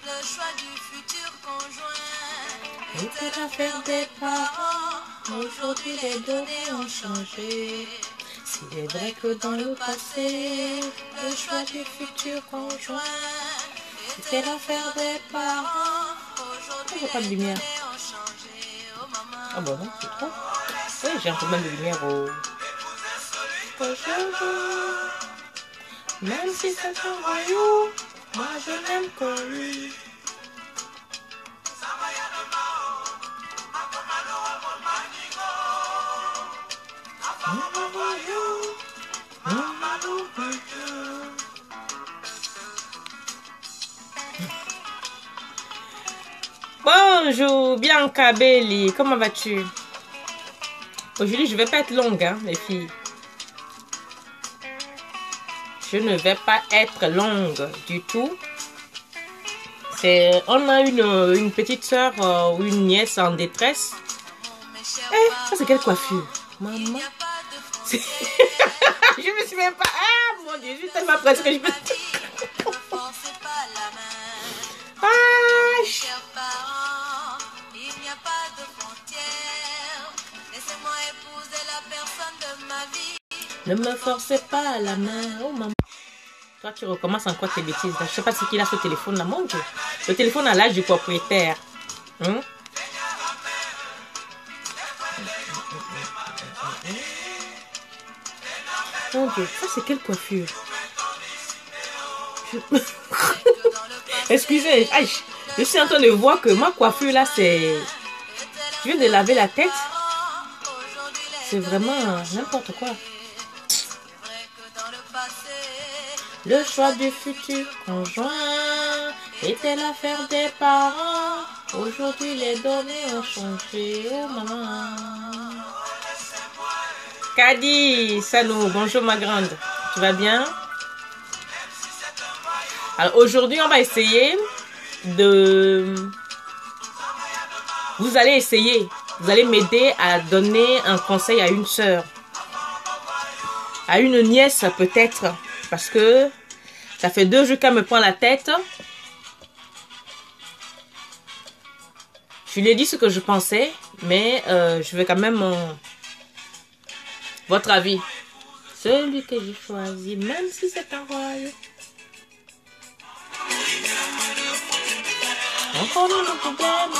Le choix du futur conjoint Était l'affaire des parents. Aujourd'hui, les données ont changé. S'il est vrai que dans le passé, le choix du futur conjoint était l'affaire des parents. Pourquoi pas de lumière? Ah bon, non, c'est trop. Oui, j'ai un problème de lumière au... Même si c'est un voyou, moi je l'aime que lui. Bonjour, Bianca Belli, comment vas-tu? Aujourd'hui, je vais pas être longue, hein, les filles. Je ne vais pas être longue du tout. On a une petite soeur ou une nièce en détresse. Eh, ça c'est quelle coiffure? Maman. Je me suis même pas... Ah, mon Dieu, je suis tellement pressée que je me... Ah, ne me forcez pas la main. Oh maman. Toi tu recommences encore tes bêtises. Je sais pas ce qu'il a ce téléphone là, mon Dieu. Le téléphone à l'âge du propriétaire. Hein? Mon Dieu, ça c'est quelle coiffure? Excusez, je suis en train de voir que ma coiffure là c'est... Je viens de laver la tête. C'est vraiment n'importe quoi. Le choix du futur conjoint était l'affaire des parents. Aujourd'hui, les données ont changé. Oh maman. Kadi, salut, bonjour ma grande. Tu vas bien? Alors aujourd'hui, on va essayer de... Vous allez essayer. Vous allez m'aider à donner un conseil à une sœur. À une nièce peut-être. Parce que ça fait 2 jours qu'elle me prend la tête. Je lui ai dit ce que je pensais. Mais je veux quand même votre avis. Celui que j'ai choisi, même si c'est un royaume. Encore un problème.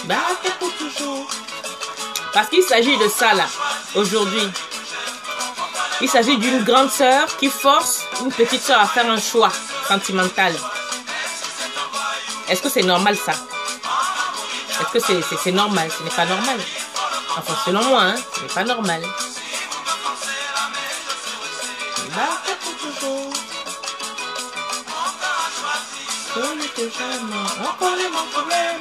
Battez pour toujours. Parce qu'il s'agit de ça là, aujourd'hui. Il s'agit d'une grande sœur qui force une petite sœur à faire un choix sentimental. Est-ce que c'est normal ça? Est-ce que c'est normal? Ce n'est pas normal. Enfin, selon moi, hein, ce n'est pas normal. Battez pour toujours. Encore les mêmes problèmes.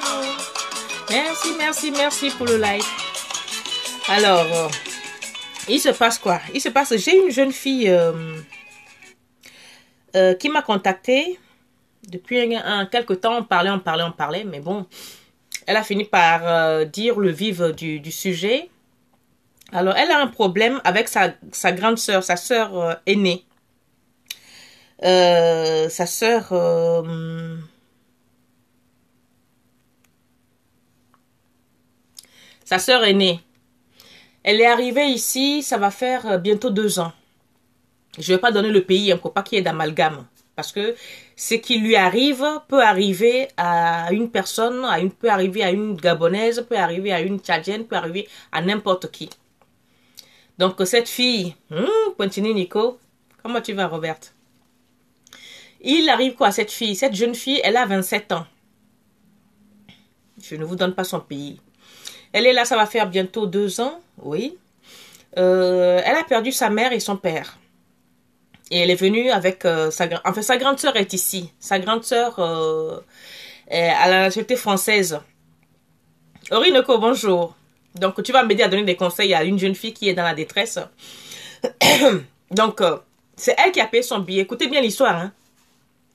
Merci, merci, merci pour le like. Alors, il se passe quoi? Il se passe, j'ai une jeune fille qui m'a contacté. Depuis quelque temps, on parlait, mais bon, elle a fini par dire le vif du sujet. Alors, elle a un problème avec sa grande sœur, sa sœur aînée. Sa sœur... Sa sœur aînée. Elle est arrivée ici, ça va faire bientôt 2 ans. Je ne vais pas donner le pays, pour pas qu'il y ait d'amalgame. Parce que ce qui lui arrive peut arriver à une personne, peut arriver à une Gabonaise, peut arriver à une Tchadienne, peut arriver à n'importe qui. Donc cette fille, continue Nico, comment tu vas Robert? Il arrive quoi à cette fille? Cette jeune fille, elle a 27 ans. Je ne vous donne pas son pays. Elle est là, ça va faire bientôt 2 ans, oui. Elle a perdu sa mère et son père. Et elle est venue avec sa grande sœur est ici. Sa grande sœur est à la nationalité française. Orinoko, bonjour. Donc, tu vas m'aider à donner des conseils à une jeune fille qui est dans la détresse. Donc, c'est elle qui a payé son billet. Écoutez bien l'histoire. Hein.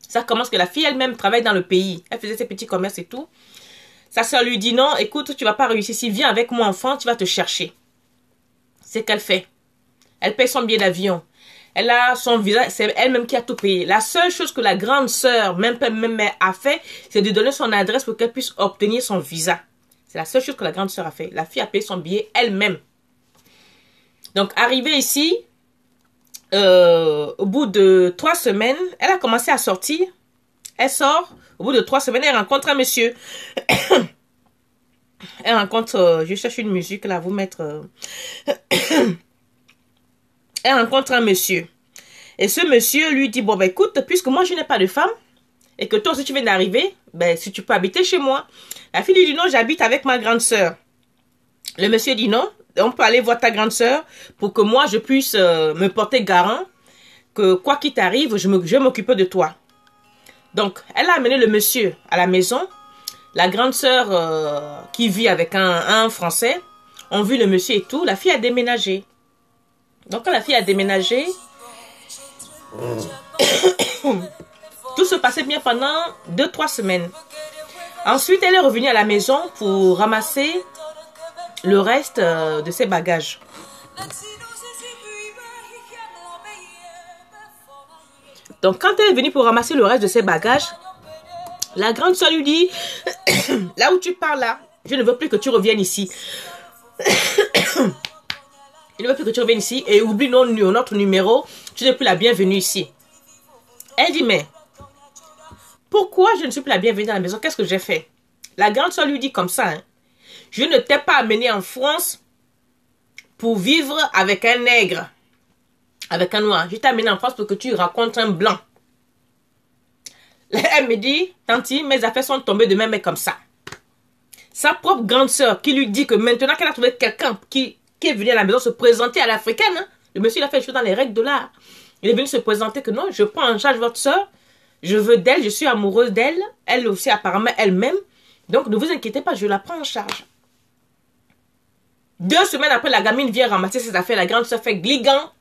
Ça commence que la fille elle-même travaille dans le pays. Elle faisait ses petits commerces et tout. Sa sœur lui dit non, écoute, tu vas pas réussir. Si viens avec moi enfant, tu vas te chercher. C'est qu'elle fait. Elle paye son billet d'avion. Elle a son visa, c'est elle-même qui a tout payé. La seule chose que la grande sœur, même a fait, c'est de donner son adresse pour qu'elle puisse obtenir son visa. C'est la seule chose que la grande sœur a fait. La fille a payé son billet elle-même. Donc, arrivée ici, au bout de 3 semaines, elle a commencé à sortir. Elle sort. Au bout de 3 semaines, elle rencontre un monsieur. Elle rencontre... je cherche une musique là, vous mettre... Elle rencontre un monsieur. Et ce monsieur lui dit, bon, ben écoute, puisque moi, je n'ai pas de femme, et que toi aussi, tu viens d'arriver, ben, si tu peux habiter chez moi. La fille lui dit, non, j'habite avec ma grande sœur. Le monsieur dit, non, on peut aller voir ta grande sœur pour que moi, je puisse me porter garant que quoi qu'il t'arrive, je vais m'occuper de toi. Donc, elle a amené le monsieur à la maison. La grande sœur qui vit avec un Français, ont vu le monsieur et tout. La fille a déménagé. Donc, quand la fille a déménagé, tout se passait bien pendant 2-3 semaines. Ensuite, elle est revenue à la maison pour ramasser le reste de ses bagages. Donc, quand elle est venue pour ramasser le reste de ses bagages, la grande soeur lui dit, là où tu pars là, je ne veux plus que tu reviennes ici. Je ne veux plus que tu reviennes ici et oublie notre numéro. Tu n'es plus la bienvenue ici. Elle dit, mais pourquoi je ne suis plus la bienvenue dans la maison? Qu'est-ce que j'ai fait? La grande soeur lui dit comme ça, hein, je ne t'ai pas amené en France pour vivre avec un nègre, avec un noir. Je t'ai amené en France pour que tu rencontres un blanc. Elle me dit, tanti, mes affaires sont tombées de même comme ça. Sa propre grande soeur qui lui dit que maintenant qu'elle a trouvé quelqu'un qui est venu à la maison se présenter à l'africaine, hein, le monsieur il a fait les choses dans les règles de l'art. Il est venu se présenter que non, je prends en charge votre soeur, je veux d'elle, je suis amoureuse d'elle, elle aussi apparemment elle-même. Donc ne vous inquiétez pas, je la prends en charge. 2 semaines après, la gamine vient ramasser ses affaires, la grande soeur fait gligant.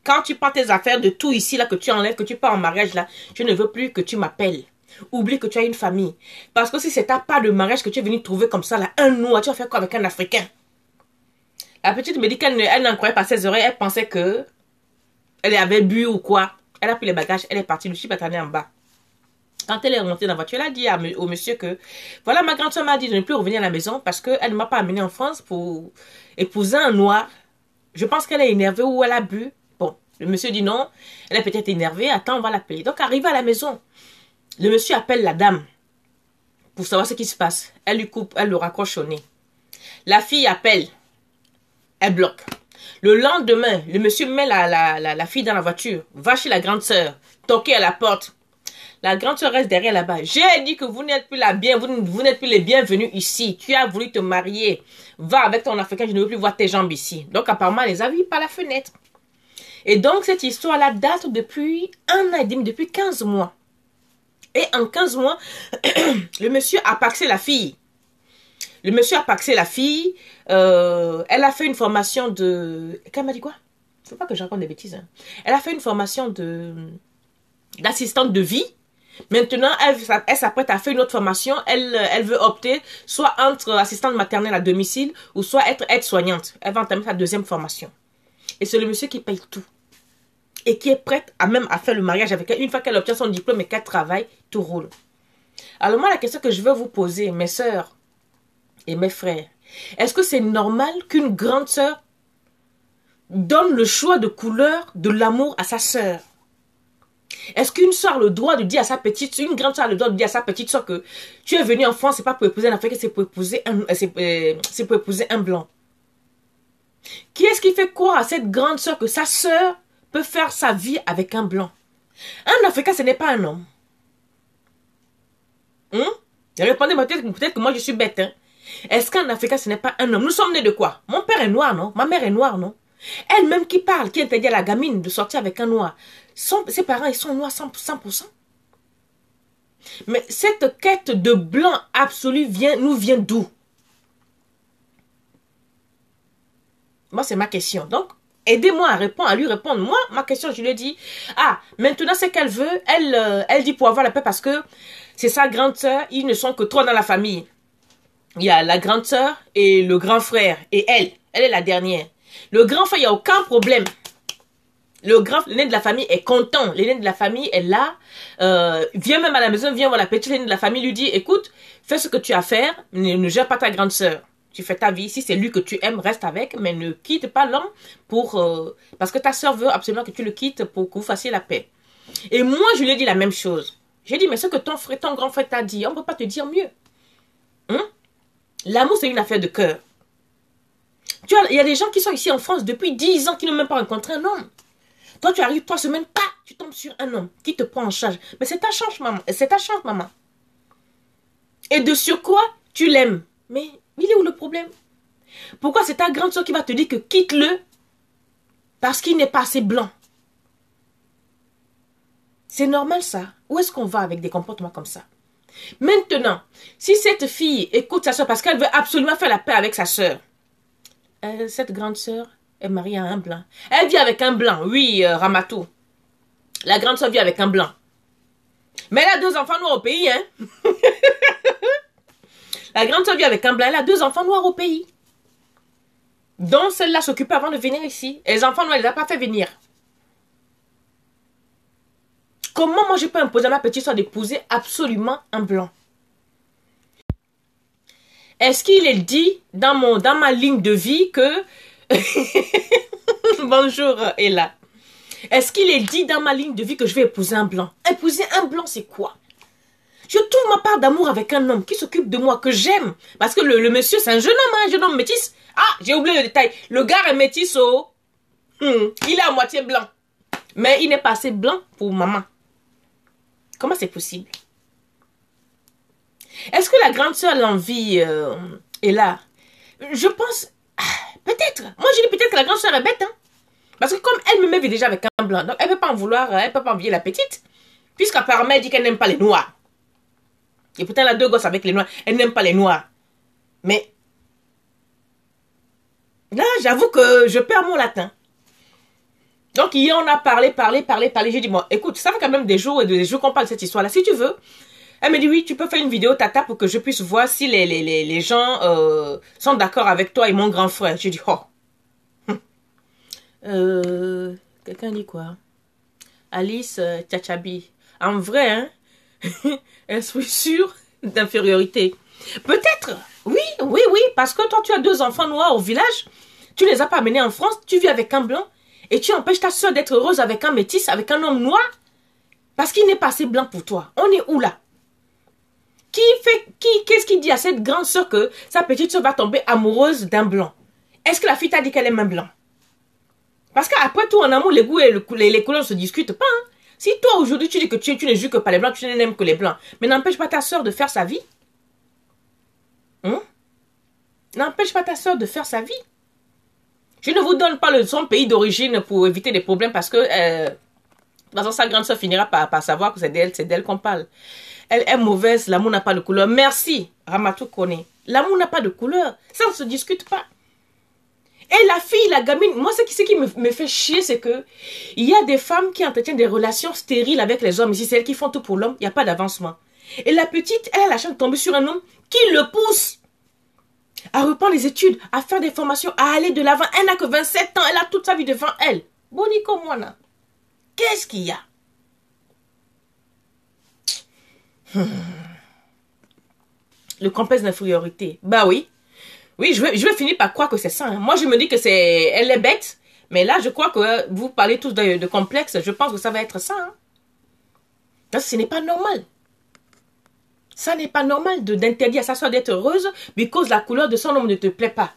Quand tu prends tes affaires de tout ici, là, que tu enlèves, que tu pars en mariage, là, je ne veux plus que tu m'appelles. Oublie que tu as une famille. Parce que si c'est ta part de mariage que tu es venu trouver comme ça, là, un noir, tu vas faire quoi avec un Africain? La petite me dit qu'elle n'en croyait pas ses oreilles, elle pensait que elle avait bu ou quoi. Elle a pris les bagages, elle est partie, le chip est allé en bas. Quand elle est remontée dans la voiture, elle a dit au monsieur que, voilà, ma grande soeur m'a dit de ne plus revenir à la maison parce qu'elle ne m'a pas amené en France pour épouser un noir. Je pense qu'elle est énervée ou elle a bu. Bon, le monsieur dit non, elle est peut-être énervée, attends, on va l'appeler. Donc, arrivé à la maison, le monsieur appelle la dame pour savoir ce qui se passe. Elle lui coupe, elle le raccroche au nez. La fille appelle, elle bloque. Le lendemain, le monsieur met la fille dans la voiture, va chez la grande sœur, toquer à la porte. La grande sœur reste derrière là-bas. J'ai dit que vous n'êtes plus vous n'êtes plus les bienvenus ici. Tu as voulu te marier. Va avec ton Africain, je ne veux plus voir tes jambes ici. Donc apparemment, elle les a vus par la fenêtre. Et donc cette histoire-là date depuis 1 an et demi, depuis 15 mois. Et en 15 mois, le monsieur a paxé la fille. Le monsieur a paxé la fille. Elle a fait une formation de... Qu'elle m'a dit quoi? Il ne faut pas que je raconte des bêtises. Hein. Elle a fait une formation d'assistante de vie. Maintenant, elle s'apprête à faire une autre formation. Elle veut opter soit entre assistante maternelle à domicile ou soit être aide-soignante. Elle va entamer sa 2e formation. Et c'est le monsieur qui paye tout. Et qui est prête à même à faire le mariage avec elle. Une fois qu'elle obtient son diplôme et qu'elle travaille, tout roule. Alors moi, la question que je veux vous poser, mes sœurs et mes frères, est-ce que c'est normal qu'une grande sœur donne le choix de couleur de l'amour à sa sœur? Est-ce qu'une soeur a le droit de dire à sa petite soeur, une grande soeur a le droit de dire à sa petite soeur que tu es venu en France, c'est pas pour épouser un Africain, c'est pour épouser un blanc? Qui est-ce qui fait croire à cette grande soeur que sa soeur peut faire sa vie avec un blanc? Un Africain, ce n'est pas un homme. Répondez-moi, peut-être que moi je suis bête. Hein? Est-ce qu'un Africain, ce n'est pas un homme? Nous sommes nés de quoi? Mon père est noir, non? Ma mère est noire, non? Elle-même qui parle, qui interdit à la gamine de sortir avec un noir. Ses parents, ils sont noirs 100%. Mais cette quête de blanc absolu nous vient d'où? Moi, c'est ma question. Donc, aidez-moi à lui répondre. Moi, ma question, je lui ai dit, maintenant, c'est qu'elle veut. Elle dit pour avoir la paix parce que c'est sa grande sœur. Ils ne sont que 3 dans la famille. Il y a la grande sœur et le grand frère. Et elle est la dernière. Le grand frère, il n'y a aucun problème. L'aîné de la famille est content. L'aîné de la famille est là. Vient même à la maison, vient voir la petite. L'aîné de la famille lui dit, écoute, fais ce que tu as à faire. Ne gère pas ta grande sœur. Tu fais ta vie. Si c'est lui que tu aimes, reste avec. Mais ne quitte pas l'homme parce que ta sœur veut absolument que tu le quittes pour que vous fassiez la paix. Et moi, je lui ai dit la même chose. J'ai dit, mais ce que ton grand frère t'a dit, on ne peut pas te dire mieux. Hein? L'amour, c'est une affaire de cœur. Tu vois, il y a des gens qui sont ici en France depuis 10 ans qui n'ont même pas rencontré un homme. Toi, tu arrives 3 semaines, tu tombes sur un homme qui te prend en charge. Mais c'est ta chance, maman. C'est ta chance, maman. Et de sur quoi tu l'aimes. Mais il est où le problème? Pourquoi c'est ta grande soeur qui va te dire que quitte-le parce qu'il n'est pas assez blanc? C'est normal, ça. Où est-ce qu'on va avec des comportements comme ça? Maintenant, si cette fille écoute sa soeur parce qu'elle veut absolument faire la paix avec sa soeur, cette grande soeur est mariée à un blanc. Elle vit avec un blanc, oui, Ramatou. La grande soeur vit avec un blanc. Mais elle a 2 enfants noirs au pays, hein. La grande soeur vit avec un blanc, elle a 2 enfants noirs au pays. Donc celle-là s'occupe avant de venir ici. Et les enfants noirs, elle ne les a pas fait venir. Comment moi je peux imposer à ma petite soeur d'épouser absolument un blanc? Est-ce qu'il est dit dans ma ligne de vie que... Bonjour Ella. Est-ce qu'il est dit dans ma ligne de vie que je vais épouser un blanc? Épouser un blanc, c'est quoi? Je trouve ma part d'amour avec un homme qui s'occupe de moi, que j'aime. Parce que le monsieur, c'est un jeune homme métis. Ah, j'ai oublié le détail. Le gars est métis, oh. Il est à moitié blanc. Mais il n'est pas assez blanc pour maman. Comment c'est possible? Est-ce que la grande sœur, l'envie, est là? Je pense... peut-être. Moi, je dis peut-être que la grande sœur est bête. Hein? Parce que comme elle me vit déjà avec un blanc, donc elle ne peut pas en vouloir, elle ne peut pas envier la petite. Puisqu'apparemment, elle dit qu'elle n'aime pas les noirs. Et pourtant, elle a 2 gosses avec les noirs. Elle n'aime pas les noirs. Mais... là, j'avoue que je perds mon latin. Donc, hier, on a parlé. J'ai dit, bon, écoute, ça fait quand même des jours et des jours qu'on parle de cette histoire-là. Si tu veux... Elle me dit, oui, tu peux faire une vidéo, tata, pour que je puisse voir si les gens sont d'accord avec toi et mon grand frère. J'ai dit, oh. Quelqu'un dit quoi? Alice Tchachabi. En vrai, hein? Elle suis sûre d'infériorité. Peut-être. Oui, parce que toi, tu as 2 enfants noirs au village. Tu les as pas amenés en France. Tu vis avec un blanc. Et tu empêches ta soeur d'être heureuse avec un métis, avec un homme noir. Parce qu'il n'est pas assez blanc pour toi. On est où là? Qu'est-ce qui dit à cette grande soeur que sa petite soeur va tomber amoureuse d'un blanc? Est-ce que la fille t'a dit qu'elle aime un blanc? Parce qu'après tout, en amour, les goûts et les couleurs ne se discutent pas. Hein? Si toi, aujourd'hui, tu dis que tu ne juges que pas les blancs, tu n'aimes que les blancs, mais n'empêche pas ta soeur de faire sa vie. N'empêche pas ta soeur de faire sa vie. Je ne vous donne pas son pays d'origine pour éviter des problèmes parce que de toute façon, sa grande soeur finira par savoir que c'est d'elle qu'on parle. Elle est mauvaise, l'amour n'a pas de couleur. Merci, Ramatou connaît. L'amour n'a pas de couleur. Ça ne se discute pas. Et la fille, la gamine, moi, ce qui me fait chier, c'est que il y a des femmes qui entretiennent des relations stériles avec les hommes. Ici, c'est elles qui font tout pour l'homme. Il n'y a pas d'avancement. Et la petite, elle a la chance de tomber sur un homme qui le pousse à reprendre les études, à faire des formations, à aller de l'avant. Elle n'a que 27 ans. Elle a toute sa vie devant elle. Bonico Moana. Qu'est-ce qu'il y a? Le complexe d'infériorité. Bah oui. Oui, je vais finir par croire que c'est ça. Hein. Moi, je me dis que elle est bête. Mais là, je crois que vous parlez tous de complexe. Je pense que ça va être ça. Hein. Parce que ce n'est pas normal. Ça n'est pas normal d'interdire à sa soeur d'être heureuse because la couleur de son homme ne te plaît pas.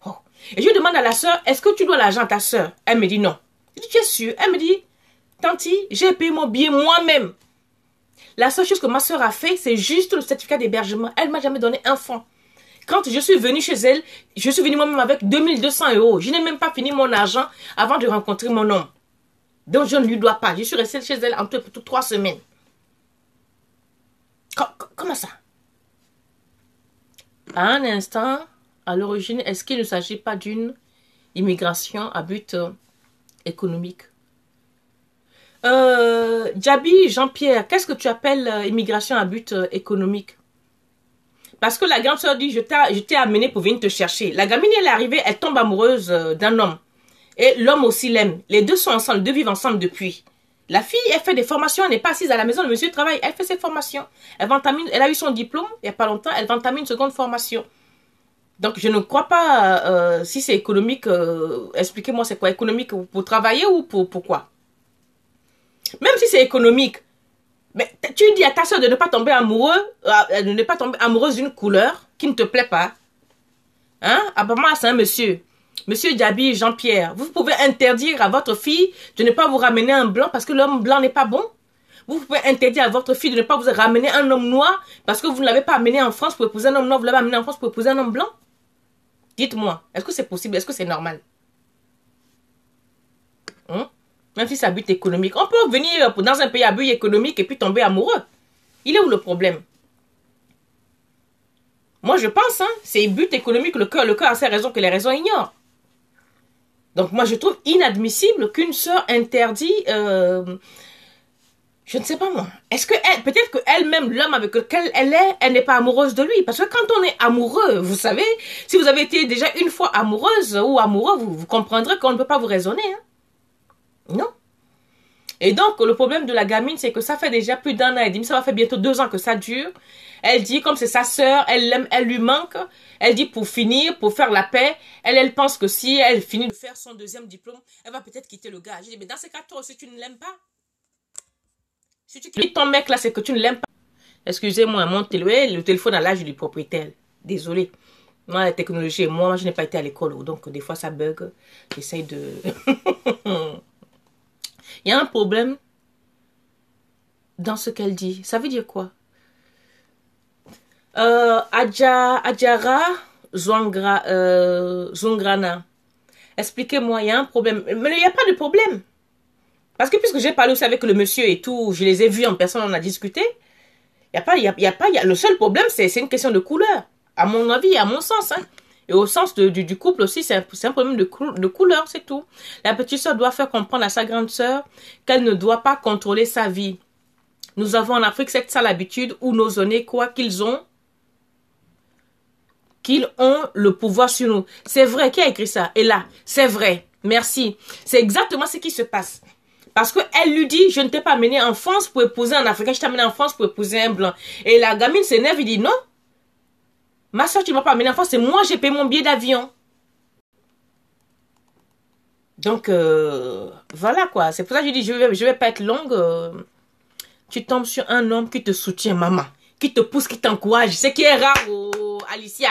Oh. Et je demande à la soeur, est-ce que tu dois l'argent à ta soeur? Elle me dit non. Je dis, tu es sûre? Elle me dit, tanti, j'ai payé mon billet moi-même. La seule chose que ma soeur a fait, c'est juste le certificat d'hébergement. Elle ne m'a jamais donné un franc. Quand je suis venue chez elle, je suis venue moi-même avec 2200 €. Je n'ai même pas fini mon argent avant de rencontrer mon homme. Donc je ne lui dois pas. Je suis restée chez elle en tout 3 semaines. Comment ça? À un instant, à l'origine, est-ce qu'il ne s'agit pas d'une immigration à but économique? Djabi, Jean-Pierre, qu'est-ce que tu appelles immigration à but économique? Parce que la grande soeur dit, je t'ai amené pour venir te chercher. La gamine, elle est arrivée, elle tombe amoureuse d'un homme. Et l'homme aussi l'aime. Les deux sont ensemble, les deux vivent ensemble depuis. La fille, elle fait des formations, elle n'est pas assise à la maison, le monsieur travaille, elle fait ses formations. Elle a eu son diplôme, il n'y a pas longtemps, elle va entamer une seconde formation. Donc, je ne crois pas, si c'est économique, expliquez-moi c'est quoi, économique pour travailler ou pour quoi? Même si c'est économique, mais tu dis à ta soeur de ne pas tomber de ne pas tomber amoureuse d'une couleur qui ne te plaît pas. Hein? Apparemment, c'est un monsieur. Monsieur Djaby Jean-Pierre, vous pouvez interdire à votre fille de ne pas vous ramener un blanc parce que l'homme blanc n'est pas bon. Vous pouvez interdire à votre fille de ne pas vous ramener un homme noir parce que vous ne l'avez pas amené en France pour épouser un homme noir, vous l'avez amené en France pour épouser un homme blanc. Dites-moi, est-ce que c'est possible? Est-ce que c'est normal? Même si c'est à but économique. On peut venir dans un pays à but économique et puis tomber amoureux. Il est où le problème? Moi, je pense, c'est but économique. Le cœur a ses raisons que les raisons ignorent. Donc, moi, je trouve inadmissible qu'une sœur interdit... je ne sais pas, moi. Est-ce que peut-être qu'elle-même, l'homme avec lequel elle n'est pas amoureuse de lui. Parce que quand on est amoureux, vous savez, si vous avez été déjà une fois amoureuse ou amoureux, vous comprendrez qu'on ne peut pas vous raisonner. Non. Et donc, le problème de la gamine, c'est que ça fait déjà plus d'1 an et demi. Ça va faire bientôt 2 ans que ça dure. Elle dit, comme c'est sa sœur, elle l'aime, elle lui manque. Elle dit, pour finir, pour faire la paix, elle pense que si elle finit de faire son 2e diplôme, elle va peut-être quitter le gars. Je dis, mais dans ce cas, toi aussi, tu ne l'aimes pas. Si tu quittes ton mec là, c'est que tu ne l'aimes pas. Excusez-moi, le téléphone à l'âge du propriétaire. Désolé. Moi, la technologie, moi, je n'ai pas été à l'école. Donc, des fois, ça bug. J'essaye de... Il y a un problème dans ce qu'elle dit. Ça veut dire quoi? Adjara Zungrana. Expliquez-moi, il y a un problème. Mais il n'y a pas de problème. Parce que puisque j'ai parlé aussi avec le monsieur et tout, je les ai vus en personne, on a discuté. Le seul problème, c'est une question de couleur. À mon avis, à mon sens. Et au sens du couple aussi, c'est un problème de couleur, c'est tout. La petite sœur doit faire comprendre à sa grande sœur qu'elle ne doit pas contrôler sa vie. Nous avons en Afrique cette sale habitude où nos aînés croient qu'ils ont le pouvoir sur nous. C'est vrai, qui a écrit ça? Et là, c'est vrai, merci. C'est exactement ce qui se passe. Parce qu'elle lui dit, je ne t'ai pas amené en France pour épouser un Africain, je t'ai amené en France pour épouser un blanc. Et la gamine s'énerve, il dit non. Ma soeur, tu ne m'as pas amené en France, c'est moi, j'ai payé mon billet d'avion. Donc, voilà quoi. C'est pour ça que je dis, je vais pas être longue. Tu tombes sur un homme qui te soutient, maman. Qui te pousse, qui t'encourage. Ce qui est rare, Alicia.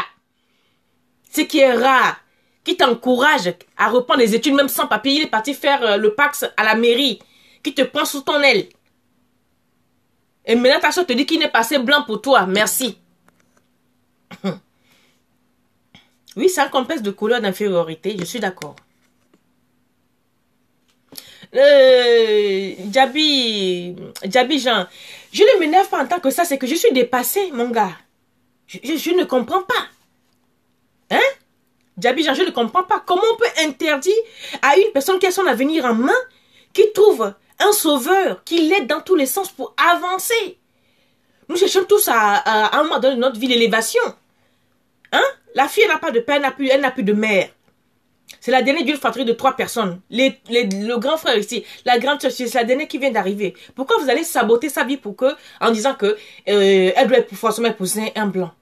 Ce qui est rare. Qui t'encourage à reprendre les études, même sans papier. Il est parti faire le PAX à la mairie. Qui te prend sous ton aile. Et maintenant, ta soeur te dit qu'il n'est pas assez blanc pour toi. Merci. Oui, c'est un complexe de couleur d'infériorité. Je suis d'accord. Djaby Jean, je ne m'énerve pas en tant que ça, c'est que je suis dépassée, mon gars. Je ne comprends pas. Hein? Djaby Jean, je ne comprends pas. Comment on peut interdire à une personne qui a son avenir en main, qui trouve un sauveur, qui l'aide dans tous les sens pour avancer? Nous cherchons tous à un moment donné de notre vie l'élévation. Hein? La fille, elle n'a pas de père, elle n'a plus de mère. C'est la dernière d'une fratrie de 3 personnes. Le grand frère ici, la grande soeur, c'est la dernière qui vient d'arriver. Pourquoi vous allez saboter sa vie en disant que elle doit forcément épouser un blanc?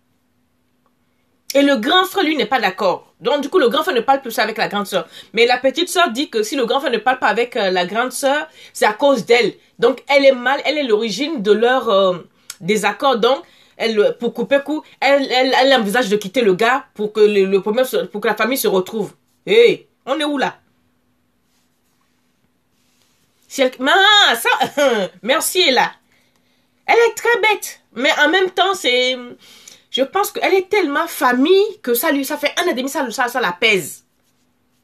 Et le grand frère, lui, n'est pas d'accord. Donc, du coup, le grand frère ne parle plus avec la grande soeur. Mais la petite soeur dit que si le grand frère ne parle pas avec la grande soeur, c'est à cause d'elle. Donc, elle est mal, elle est l'origine de leur désaccord. Donc, pour couper coup, elle envisage de quitter le gars pour que pour que la famille se retrouve. Hey, on est où là? Merci Ella. Elle est très bête, mais en même temps, je pense qu'elle est tellement famille que ça fait 1 an et demi, ça la pèse.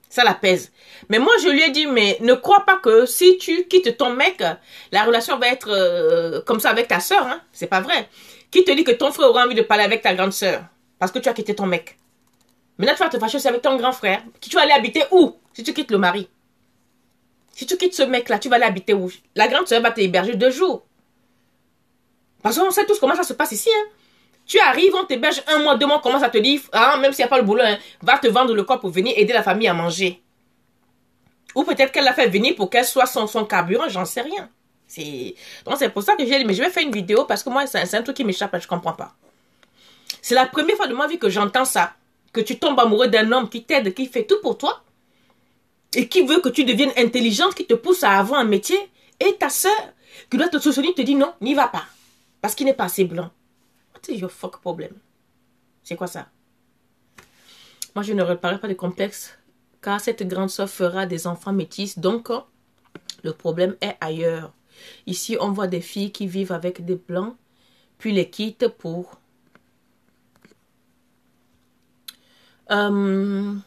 Ça la pèse. Mais moi, je lui ai dit, mais ne crois pas que si tu quittes ton mec, la relation va être comme ça avec ta soeur. Hein? C'est pas vrai. Qui te dit que ton frère aura envie de parler avec ta grande soeur parce que tu as quitté ton mec? Maintenant, tu vas te fâcher aussi avec ton grand frère. Tu vas aller habiter où? Si tu quittes le mari. Si tu quittes ce mec-là, tu vas aller habiter où? La grande soeur va t'héberger 2 jours. Parce qu'on sait tous comment ça se passe ici. Hein? Tu arrives, on t'héberge 1 mois, 2 mois, on commence à te dire, même s'il n'y a pas le boulot, va te vendre le corps pour venir aider la famille à manger. Ou peut-être qu'elle l'a fait venir pour qu'elle soit son carburant, j'en sais rien. Donc c'est pour ça que j'ai dit, mais je vais faire une vidéo parce que moi, c'est un truc qui m'échappe, je comprends pas. C'est la première fois de ma vie que j'entends ça. Que tu tombes amoureux d'un homme qui t'aide, qui fait tout pour toi. Et qui veut que tu deviennes intelligente, qui te pousse à avoir un métier. Et ta soeur, qui doit te soutenir, te dit non, n'y va pas. Parce qu'il n'est pas assez blanc. What is your fuck problème? C'est quoi ça? Moi, je ne réparerai pas de complexe. Car cette grande soeur fera des enfants métis. Donc, le problème est ailleurs. Ici, on voit des filles qui vivent avec des blancs. Puis les quittent pour... Non,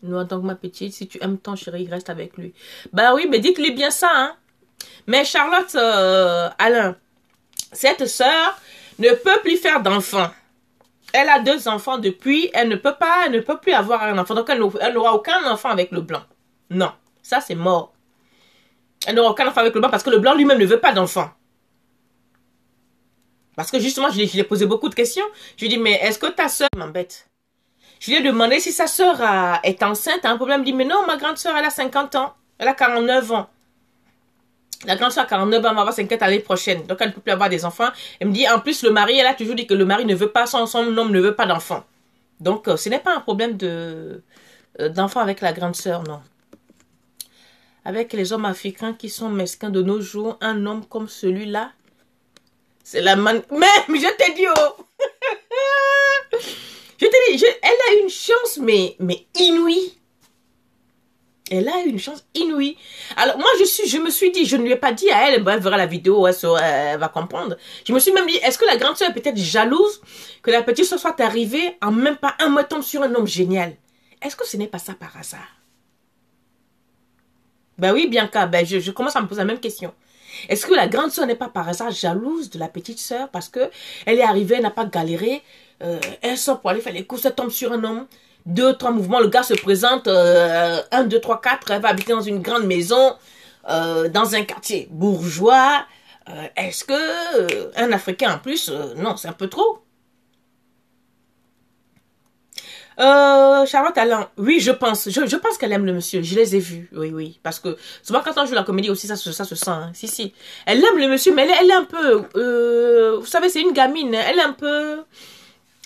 donc ma petite, si tu aimes ton chéri, reste avec lui. Bah oui, mais dites-lui bien ça, hein. Mais Charlotte, Alain, cette sœur ne peut plus faire d'enfants. Elle a 2 enfants depuis, elle ne peut plus avoir un enfant. Donc elle n'aura aucun enfant avec le blanc. Non, ça c'est mort. Elle n'aura aucun enfant avec le blanc parce que le blanc lui-même ne veut pas d'enfant. Parce que justement, je lui ai posé beaucoup de questions. Je lui ai dit, mais est-ce que ta sœur m'embête? Je lui ai demandé si sa sœur est enceinte, a un problème. Elle me dit, mais non, ma grande sœur, elle a 50 ans. Elle a 49 ans. La grande sœur a 49 ans, elle va avoir 50 l'année prochaine. Donc, elle ne peut plus avoir des enfants. Elle me dit, en plus, le mari, elle a toujours dit que le mari ne veut pas, son homme ne veut pas d'enfants. Donc, ce n'est pas un problème d'enfant avec la grande sœur, non. Avec les hommes africains qui sont mesquins de nos jours, un homme comme celui-là, c'est la man... Mais je t'ai dit, oh je t'ai dit, elle a une chance, mais inouïe. Elle a une chance inouïe. Alors, moi, je me suis dit, je ne lui ai pas dit à elle, elle verra la vidéo, elle va comprendre. Je me suis même dit, est-ce que la grande sœur est peut-être jalouse que la petite sœur soit arrivée en même pas un mois tombe sur un homme génial? Est-ce que ce n'est pas ça par hasard? Ben oui, Bianca, ben je commence à me poser la même question. Est-ce que la grande sœur n'est pas par hasard jalouse de la petite sœur parce que elle est arrivée, elle n'a pas galéré, elle sort pour aller faire les courses, elle tombe sur un homme, 2, 3 mouvements, le gars se présente, 1, 2, 3, 4, elle va habiter dans une grande maison, dans un quartier bourgeois. Est-ce que un Africain en plus, non, c'est un peu trop. Charlotte Alain, oui, je pense qu'elle aime le monsieur, je les ai vus, oui, parce que souvent quand on joue la comédie aussi, ça se sent, hein. Si, elle aime le monsieur, mais elle est un peu, vous savez, c'est une gamine, elle est un peu,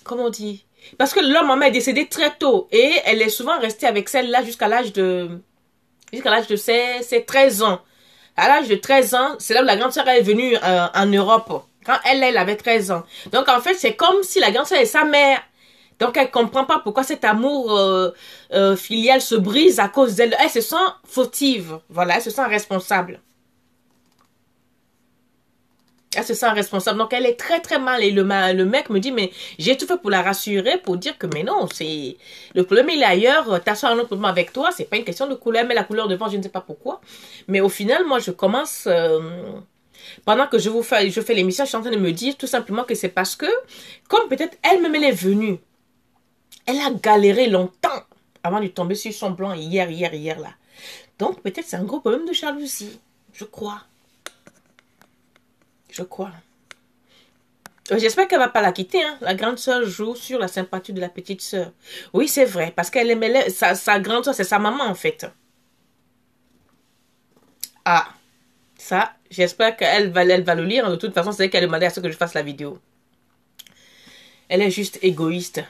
comment on dit, parce que leur maman est décédée très tôt, et elle est souvent restée avec celle-là jusqu'à l'âge de ses 13 ans. À l'âge de 13 ans, c'est là où la grande sœur est venue en Europe, quand elle avait 13 ans. Donc en fait, c'est comme si la grande sœur est sa mère. Donc, elle ne comprend pas pourquoi cet amour filial se brise à cause d'elle. Elle se sent fautive. Voilà, elle se sent responsable. Elle se sent responsable. Donc, elle est très, très mal. Et le mec me dit, mais j'ai tout fait pour la rassurer, pour dire que, mais non, c'est le problème, il est ailleurs. Ta soeur a un autre problème avec toi. C'est pas une question de couleur, mais la couleur devant, je ne sais pas pourquoi. Mais au final, moi, je commence... pendant que je fais l'émission, je suis en train de me dire tout simplement que c'est parce que, comme peut-être elle-même, elle est venue. Elle a galéré longtemps avant de tomber sur son blanc hier là. Donc, peut-être c'est un gros problème de jalousie. Je crois. J'espère qu'elle ne va pas la quitter. Hein. La grande sœur joue sur la sympathie de la petite sœur. Oui, c'est vrai. Parce qu'elle aimait sa grande sœur, c'est sa maman en fait. Ah, ça, j'espère qu'elle va le lire. De toute façon, c'est elle qui a demandé à ce que je fasse la vidéo. Elle est juste égoïste.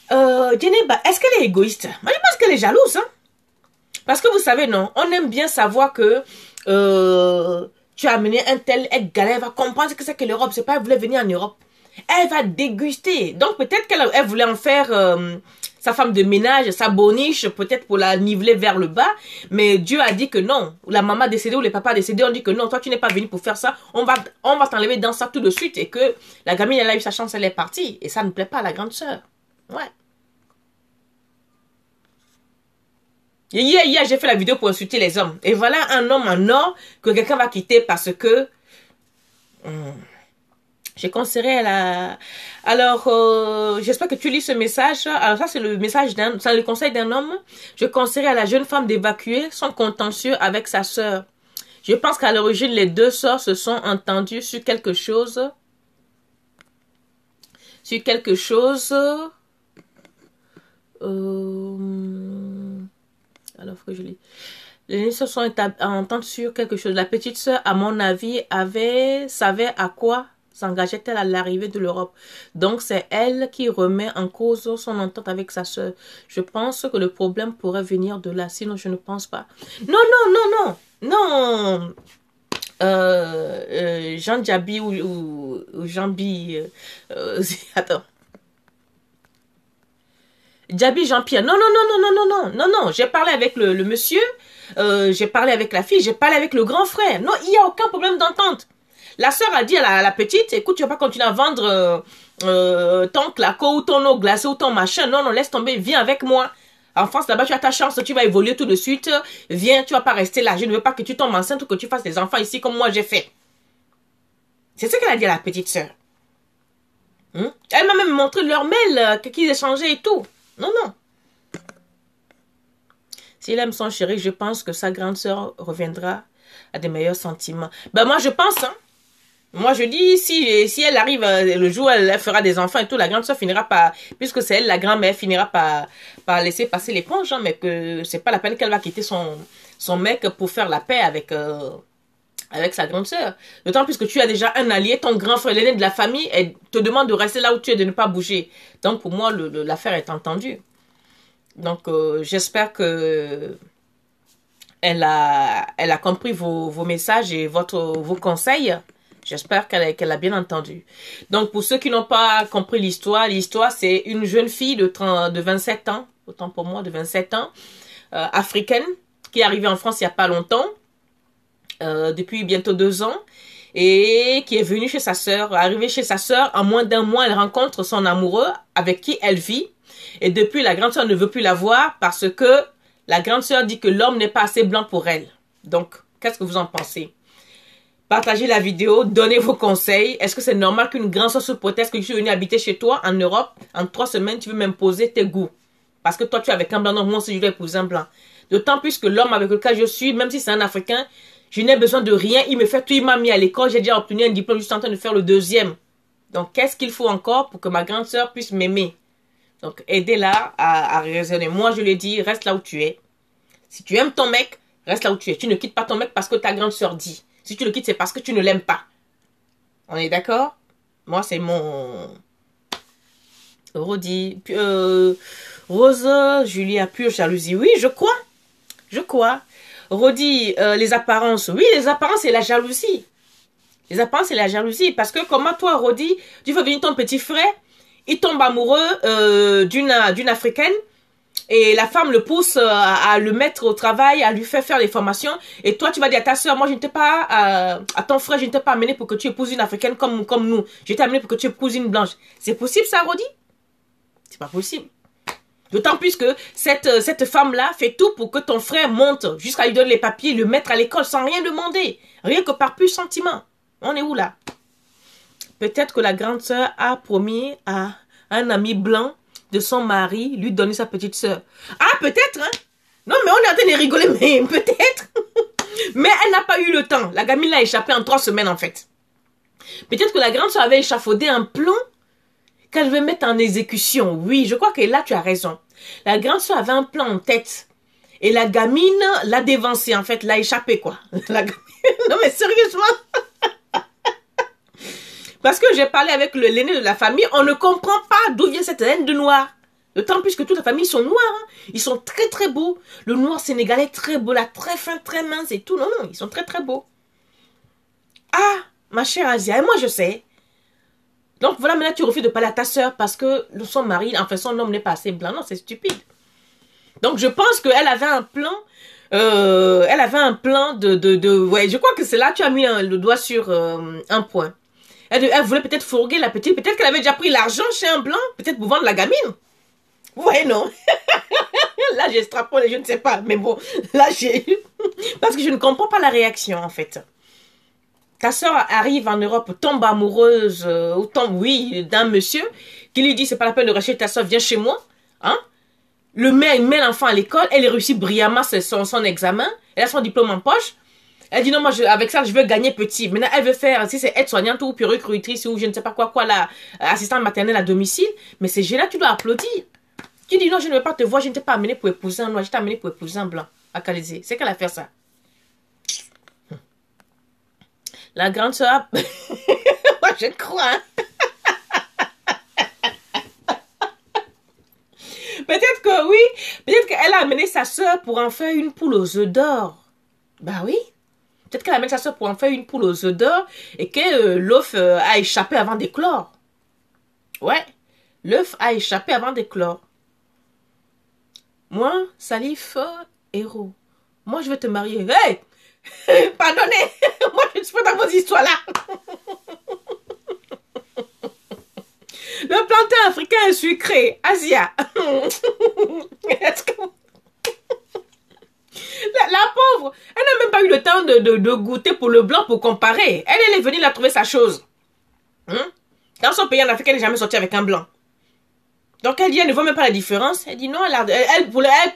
Djeneba, est-ce qu'elle est égoïste? Moi, je pense qu'elle est jalouse, hein. Parce que vous savez, non, on aime bien savoir que tu as amené un tel, elle galère, elle va comprendre ce que c'est que l'Europe. C'est pas elle voulait venir en Europe. Elle va déguster. Donc, peut-être qu'elle voulait en faire sa femme de ménage, sa boniche, peut-être pour la niveler vers le bas. Mais Dieu a dit que non. La maman décédée ou le papa décédé, on dit que non, toi, tu n'es pas venu pour faire ça. On va t'enlever dans ça tout de suite. Et que la gamine, elle a eu sa chance, elle est partie. Et ça ne plaît pas à la grande sœur. Ouais. Hier, j'ai fait la vidéo pour insulter les hommes. Et voilà un homme en or que quelqu'un va quitter parce que... j'ai conseillé à la... Alors, j'espère que tu lis ce message. Alors ça, c'est le message c'est le conseil d'un homme. Je conseillerais à la jeune femme d'évacuer son contentieux avec sa sœur. Je pense qu'à l'origine, les deux sœurs se sont entendues sur quelque chose. Alors que je lis. Les aînés se sont entendus sur quelque chose. La petite sœur, à mon avis, savait à quoi s'engageait-elle à l'arrivée de l'Europe. Donc, c'est elle qui remet en cause son entente avec sa sœur. Je pense que le problème pourrait venir de là. Sinon, je ne pense pas. Non, non, non, non. Non. Jean Djabi ou Jean-Bi. Attends. Djabi Jean-Pierre. Non, non, non, non, non, non, non, non, non. J'ai parlé avec le monsieur. J'ai parlé avec la fille. J'ai parlé avec le grand frère. Non, il n'y a aucun problème d'entente. La sœur a dit à la petite, écoute, tu vas pas continuer à vendre ton claco ou ton eau glacée ou ton machin. Non, non, laisse tomber. Viens avec moi. En France, là-bas, tu as ta chance. Tu vas évoluer tout de suite. Viens, tu vas pas rester là. Je ne veux pas que tu tombes enceinte ou que tu fasses des enfants ici comme moi j'ai fait. C'est ce qu'elle a dit à la petite sœur. Elle m'a même montré leur mail qu'ils échangeaient et tout. Non, non. S'il aime son chéri, je pense que sa grande sœur reviendra à des meilleurs sentiments. Ben moi, je pense, hein. Moi, je dis, si elle arrive le jour où elle fera des enfants et tout, la grande sœur finira par, puisque c'est elle, la grand-mère, finira par laisser passer l'éponge, hein, mais que c'est pas la peine qu'elle va quitter son mec pour faire la paix avec sa grande sœur. D'autant plus que tu as déjà un allié, ton grand frère, l'aîné de la famille, et te demande de rester là où tu es, de ne pas bouger. Donc, pour moi, l'affaire est entendue. Donc, j'espère que elle a compris vos messages et vos conseils. J'espère qu'elle a bien entendu. Donc, pour ceux qui n'ont pas compris l'histoire, c'est une jeune fille de 27 ans, autant pour moi, de 27 ans, africaine, qui est arrivée en France il n'y a pas longtemps, depuis bientôt 2 ans, et qui est venue chez sa sœur. Arrivée chez sa sœur, en moins d'1 mois, elle rencontre son amoureux avec qui elle vit. Et depuis, la grande sœur ne veut plus la voir parce que la grande sœur dit que l'homme n'est pas assez blanc pour elle. Donc, qu'est-ce que vous en pensez? Partagez la vidéo, donnez vos conseils. Est-ce que c'est normal qu'une grande sœur se proteste que je suis venue habiter chez toi en Europe? En 3 semaines, tu veux m'imposer tes goûts. Parce que toi, tu es avec un blanc, donc moi aussi, je vais épouser un blanc. D'autant plus que l'homme avec lequel je suis, même si c'est un Africain, je n'ai besoin de rien. Il me fait tout, il m'a mis à l'école. J'ai déjà obtenu un diplôme, je suis en train de faire le 2e. Donc, qu'est-ce qu'il faut encore pour que ma grande sœur puisse m'aimer? Donc, aidez-la à raisonner. Moi, je lui dis, reste là où tu es. Si tu aimes ton mec, reste là où tu es. Tu ne quittes pas ton mec parce que ta grande sœur dit. Si tu le quittes, c'est parce que tu ne l'aimes pas. On est d'accord? Moi, c'est mon... Rodi. Rose, Julia, pure jalousie. Oui, je crois. Je crois. Rodi, les apparences. Oui, les apparences et la jalousie. Les apparences et la jalousie. Parce que comment toi, Rodi, tu veux venir ton petit frère, il tombe amoureux d'une africaine. Et la femme le pousse à le mettre au travail, à lui faire les formations. Et toi, tu vas dire à ta soeur, moi, je ne t'ai pas, à ton frère, je ne t'ai pas amené pour que tu épouses une africaine comme nous. Je t'ai amené pour que tu épouses une blanche. C'est possible, ça, Rodi? C'est pas possible. D'autant plus que cette femme-là fait tout pour que ton frère monte jusqu'à lui donner les papiers, le mettre à l'école sans rien demander. Rien que par pur sentiment. On est où, là? Peut-être que la grande sœur a promis à un ami blanc de son mari, lui donner sa petite sœur. Ah, peut-être, hein? Non, mais on est en train de rigoler, mais peut-être. Mais elle n'a pas eu le temps. La gamine l'a échappé en 3 semaines, en fait. Peut-être que la grande sœur avait échafaudé un plan qu'elle veut mettre en exécution. Oui, je crois que là, tu as raison. La grande sœur avait un plan en tête. Et la gamine l'a dévancé, en fait, l'a échappé, quoi. Non, mais sérieusement. Parce que j'ai parlé avec l'aîné de la famille, on ne comprend pas d'où vient cette haine de noir. D'autant plus que toute la famille sont noirs. Hein. Ils sont très très beaux. Le noir sénégalais est très beau, là, très fin, très mince et tout. Non, non, ils sont très très beaux. Ah, ma chère Asia, et moi je sais. Donc voilà, maintenant tu refuses de parler à ta soeur parce que son mari, enfin son homme n'est pas assez blanc. Non, c'est stupide. Donc je pense qu'elle avait un plan. Elle avait un plan ouais, je crois que c'est là tu as mis le doigt sur un point. Elle voulait peut-être fourguer la petite. Peut-être qu'elle avait déjà pris l'argent chez un blanc. Peut-être pour vendre la gamine. Vous voyez, non? Là, j'extrapole, je ne sais pas. Mais bon, là, parce que je ne comprends pas la réaction, en fait. Ta soeur arrive en Europe, tombe amoureuse, ou tombe, oui, d'un monsieur, qui lui dit, c'est pas la peine de racheter ta soeur, viens chez moi. Hein? Le met l'enfant à l'école. Elle réussit brillamment son examen. Elle a son diplôme en poche. Elle dit non, moi, avec ça, je veux gagner petit. Maintenant, elle veut faire, si c'est aide-soignante ou puéricultrice ou je ne sais pas quoi, là, assistante maternelle à domicile. Mais c'est génial, tu dois applaudir. Tu dis non, je ne veux pas te voir, je ne t'ai pas amené pour épouser un noir, je t'ai amené pour épouser un blanc à Calaisie. C'est qu'elle a fait ça. La grande soeur, moi je crois. Hein. Peut-être que oui, peut-être qu'elle a amené sa soeur pour en faire une poule aux œufs d'or. Bah oui. Peut-être qu'elle a amené sa soeur pour en faire une poule aux œufs d'or et que l'œuf a échappé avant d'éclore. Ouais, l'œuf a échappé avant d'éclore. Moi, Salif, héros. Moi, je vais te marier. Hey! Pardonnez, moi, je ne suis pas dans vos histoires-là. Le plantain africain est sucré. Asia. Est-ce que... La pauvre, elle n'a même pas eu le temps de goûter pour le blanc pour comparer. Elle est venue la trouver sa chose. Dans son pays en Afrique, elle n'est jamais sortie avec un blanc. Donc elle dit, elle ne voit même pas la différence. Elle dit non,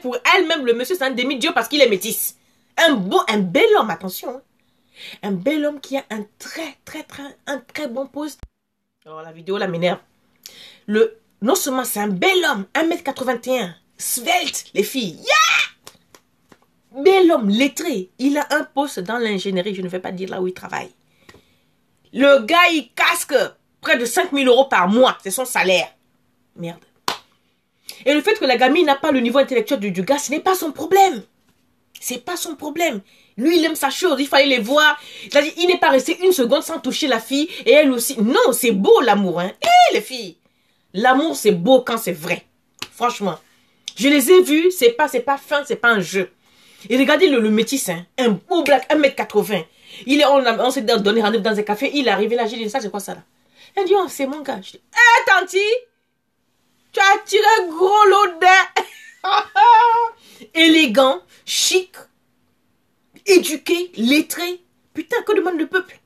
pour elle-même, le monsieur, c'est un demi-dieu parce qu'il est métis. Un bel homme, attention. Un bel homme qui a un très bon poste. Alors la vidéo, là, m'énerve. Non seulement c'est un bel homme, 1m81, svelte, les filles. Yeah! Bel homme, lettré. Il a un poste dans l'ingénierie. Je ne vais pas dire là où il travaille. Le gars, il casque près de 5 000 € par mois. C'est son salaire. Merde. Et le fait que la gamine n'a pas le niveau intellectuel du gars, ce n'est pas son problème. C'est pas son problème. Lui, il aime sa chose. Il fallait les voir. Il n'est pas resté une seconde sans toucher la fille. Et elle aussi. Non, c'est beau l'amour. Hein. Les filles. L'amour, c'est beau quand c'est vrai. Franchement. Je les ai vus. C'est pas fin. C'est pas un jeu. Et regardez le métis. Hein. Un beau black. 1m80. On s'est donné rendez-vous dans un café. Il est arrivé là. J'ai dit, ça, c'est quoi ça là? Elle dit, oh, c'est mon gars. Je dis, hé, tanti. Tu as tiré gros lot d'air. Élégant, chic, éduqué, lettré. Putain, que demande le peuple?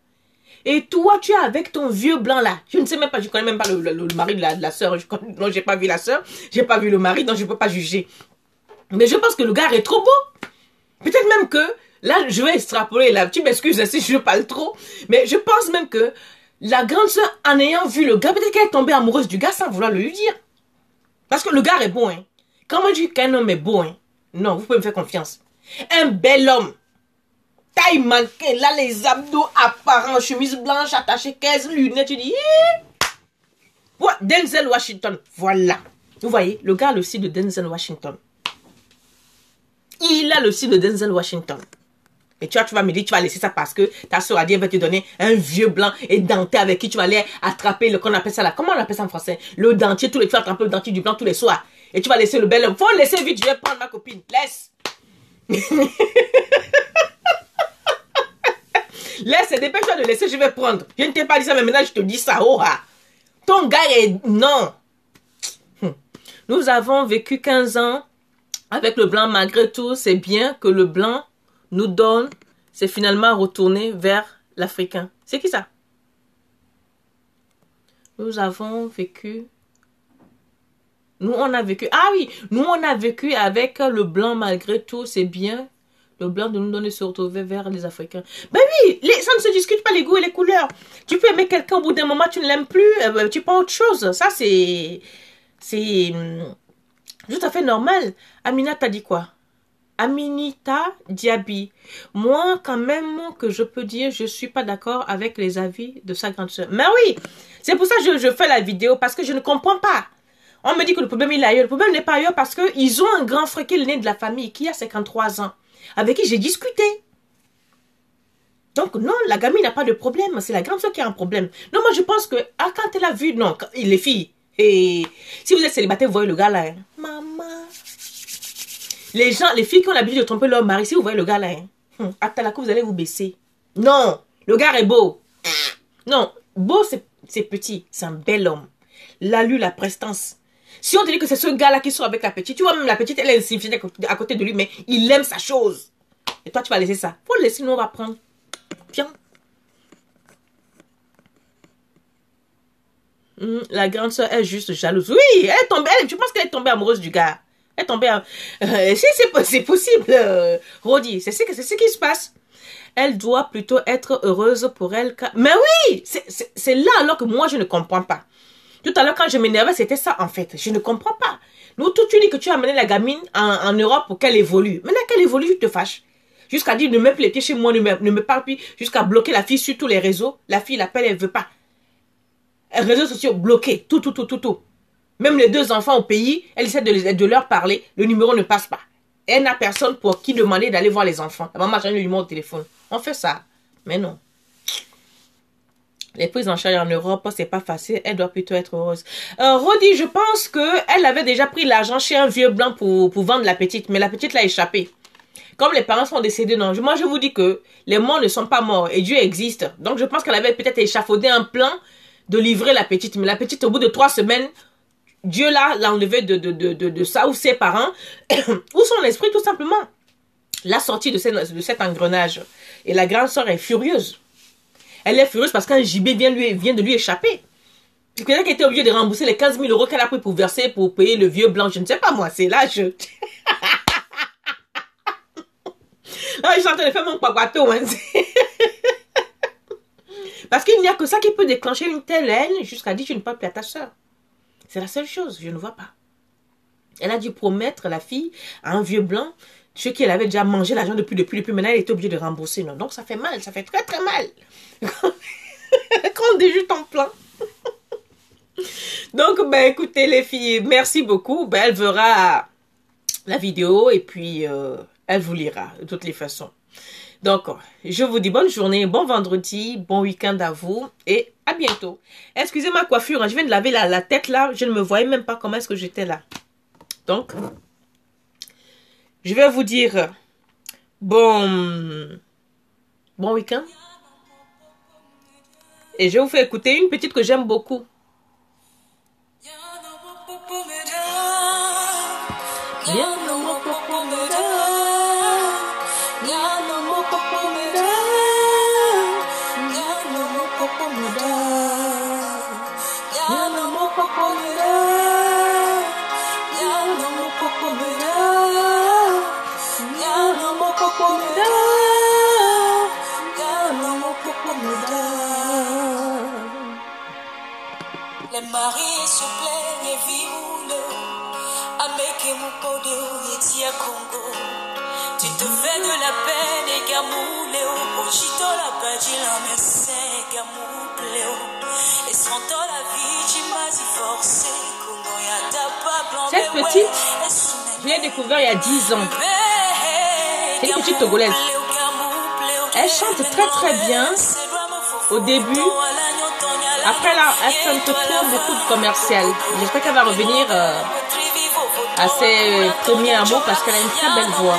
Et toi, tu es avec ton vieux blanc là. Je ne sais même pas, je connais même pas le mari de la sœur. Non, j'ai pas vu la sœur. J'ai pas vu le mari, donc je peux pas juger. Mais je pense que le gars est trop beau. Peut-être même que, là, je vais extrapoler là. Tu m'excuses si je parle trop. Mais je pense même que la grande sœur, en ayant vu le gars, peut-être qu'elle est tombée amoureuse du gars sans vouloir le lui dire. Parce que le gars est beau, hein. Quand on dit qu'un homme est beau, hein. Non, vous pouvez me faire confiance. Un bel homme. Taille manquée, là, les abdos apparents, chemise blanche, attachée, 15 lunettes, tu dis... Ouais, Denzel Washington, voilà. Vous voyez, le gars a le style de Denzel Washington. Il a le style de Denzel Washington. Et tu vas me dire, tu vas laisser ça parce que ta soeur a dit, elle va te donner un vieux blanc et denté avec qui tu vas aller attraper le, qu'on appelle ça là. Comment on appelle ça en français? Le dentier, tu vas attraper le dentier du blanc tous les soirs. Et tu vas laisser le bel homme. Faut laisser vite, je vais prendre ma copine. Laisse. Laisse, dépêche-toi de laisser, je vais prendre. Je ne t'ai pas dit ça, mais maintenant je te dis ça. Oh, ah. Ton gars est... Non. Nous avons vécu 15 ans avec le blanc. Malgré tout, c'est bien que le blanc nous donne, c'est finalement retourner vers l'Africain. C'est qui ça? Nous avons vécu... Nous, on a vécu... Ah oui, nous, on a vécu avec le blanc malgré tout. C'est bien le blanc de nous donner se retrouver vers les Africains. Ben oui, ça ne se discute pas les goûts et les couleurs. Tu peux aimer quelqu'un, au bout d'un moment, tu ne l'aimes plus. Tu prends autre chose. Ça, c'est tout à fait normal. Amina t'a dit quoi? Aminita Diaby. Moi, quand même, que je peux dire, je suis pas d'accord avec les avis de sa grande sœur. Mais oui, c'est pour ça que je fais la vidéo, parce que je ne comprends pas. On me dit que le problème, il est ailleurs. Le problème n'est pas ailleurs parce qu'ils ont un grand frère qui est le né de la famille, qui a 53 ans, avec qui j'ai discuté. Donc, non, la gamine n'a pas de problème. C'est la grande sœur qui a un problème. Non, moi, je pense que, quand elle a vu, non, les filles, et si vous êtes célibataire, vous voyez le gars là, hein. Maman. Les filles qui ont l'habitude de tromper leur mari, si vous voyez le gars là, hein, après la coupe, vous allez vous baisser. Non, le gars est beau. Non, beau, c'est petit. C'est un bel homme. L'allure, la prestance. Si on te dit que c'est ce gars-là qui sort avec la petite, tu vois, même la petite, elle est insignifiante à côté de lui, mais il aime sa chose. Et toi, tu vas laisser ça. Faut le laisser, nous, on va prendre. Tiens. La grande soeur est juste jalouse. Oui, elle est tombée. Je pense qu'elle est tombée amoureuse du gars. Elle est tombée. C'est possible, Rodi. C'est ce qui se passe. Elle doit plutôt être heureuse pour elle. Mais oui, c'est là alors que moi, je ne comprends pas. Tout à l'heure, quand je m'énervais, c'était ça, en fait. Je ne comprends pas. Nous, tout, tu dis que tu as amené la gamine en Europe pour qu'elle évolue. Maintenant qu'elle évolue, tu te fâches. Jusqu'à dire, ne mets plus les pieds chez moi, ne me parle plus. Jusqu'à bloquer la fille sur tous les réseaux. La fille l'appelle, elle veut pas. Les réseaux sociaux bloqués. Tout. Même les 2 enfants au pays, elle essaie de leur parler. Le numéro ne passe pas. Elle n'a personne pour qui demander d'aller voir les enfants. La maman a changé le numéro de téléphone. On fait ça. Mais non. Les prises en charge en Europe, c'est pas facile. Elle doit plutôt être heureuse. Rodi, je pense qu'elle avait déjà pris l'argent chez un vieux blanc pour vendre la petite. Mais la petite l'a échappé. Comme les parents sont décédés, non. Moi, je vous dis que les morts ne sont pas morts. Et Dieu existe. Donc, je pense qu'elle avait peut-être échafaudé un plan de livrer la petite. Mais la petite, au bout de 3 semaines, Dieu l'a enlevé de ça, ou ses parents, ou son esprit, tout simplement. L'a sorti de cet engrenage. Et la grande sœur est furieuse. Elle est furieuse parce qu'un gibet vient de lui échapper. C'est quelqu'un qui était obligé de rembourser les 15 000 € qu'elle a pris pour verser, pour payer le vieux blanc. Je ne sais pas moi, c'est là, Là, je suis en train de faire mon papato. Hein. Parce qu'il n'y a que ça qui peut déclencher une telle haine jusqu'à dire tu ne parles plus à ta soeur. C'est la seule chose, je ne vois pas. Elle a dû promettre la fille à un vieux blanc ce qu'elle avait déjà mangé l'argent depuis. Maintenant, elle était obligée de rembourser. Non. Donc, ça fait mal. Ça fait très, très mal. Quand on déjute ton plan. Donc, ben, écoutez, les filles, merci beaucoup. Ben, elle verra la vidéo et puis elle vous lira de toutes les façons. Donc, je vous dis bonne journée, bon vendredi, bon week-end à vous et à bientôt. Excusez ma coiffure, hein, je viens de laver la tête là. Je ne me voyais même pas comment est-ce que j'étais là. Donc, je vais vous dire bon week-end. Et je vous fais écouter une petite que j'aime beaucoup. Les maris se plaignent et vivent avec Mokodo et Tia Congo. Tu te fais de la peine et Gamouleo. Ojito la badila mais c'est Gamouleo. Et sans toi la vie tu m'as dit forcé. Cette petite, je l'ai découvert il y a 10 ans. C'est une petite Togolaise. Elle chante très très bien au début. Après là, elle fait un peu trop beaucoup de commercial. J'espère qu'elle va revenir à ses premiers amours parce qu'elle a une très belle voix.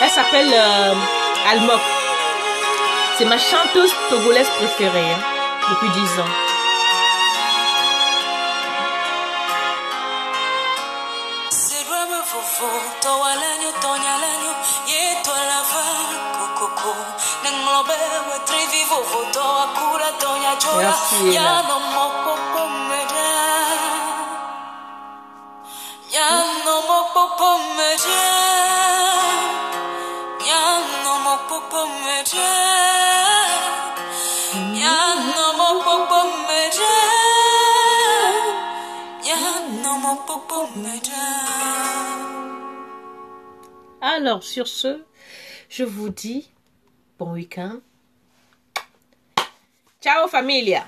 Elle s'appelle Almok. C'est ma chanteuse togolaise préférée hein, depuis 10 ans. Merci. Alors, sur ce, je vous dis bon week-end. Ciao, familia!